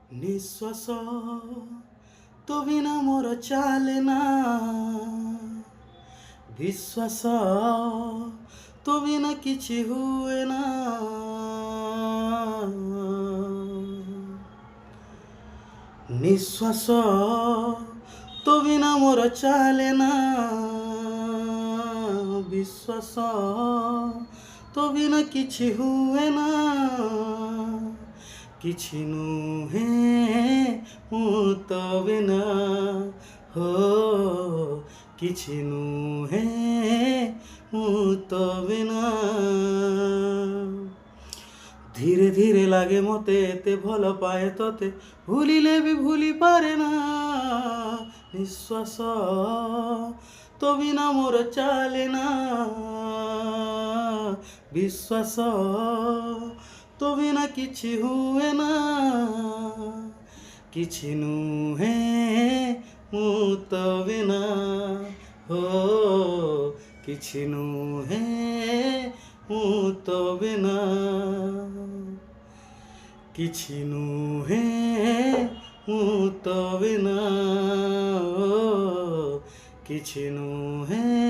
ନିଶ୍ୱାସ ତୋ ବିନା ମୋର ଚାଲେ ନା, ବିଶ୍ୱାସ ତୋ ବିନା କିଛି ହୁଏ ନା। ନିଶ୍ୱାସ ତୋ ବିନା ମୋର ଚାଲେ ନା, ବିଶ୍ୱାସ ତୋ ବିନା କିଛି ହୁଏ ନା। କିଛି ନୁହେଁ ମୁଁ ତୋ ବିନା, ହୋ କିଛି ନୁହେଁ ମୁଁ ତୋ ବିନା। ଧୀରେ ଧୀରେ ଲାଗେ ମତେ ଏତେ ଭଲ ପାଏ ତତେ, ଭୁଲିଲେ ବି ଭୁଲି ପାରେ ନା। ନିଶ୍ୱାସ ତୋ ବିନା ମୋର ଚାଲେ ନା, ବିଶ୍ୱାସ ତୋ ବିନା କିଛି ହୁଏ ନା। କିଛି ନୁହେଁ ମୁଁ ତୋ ବିନା, ହୋ କିଛି ନୁହେଁ ମୁଁ ତୋ ବିନା। କିଛି ନୁହେଁ ମୁଁ ତୋ ବିନା, କିଛି ନୁହେଁ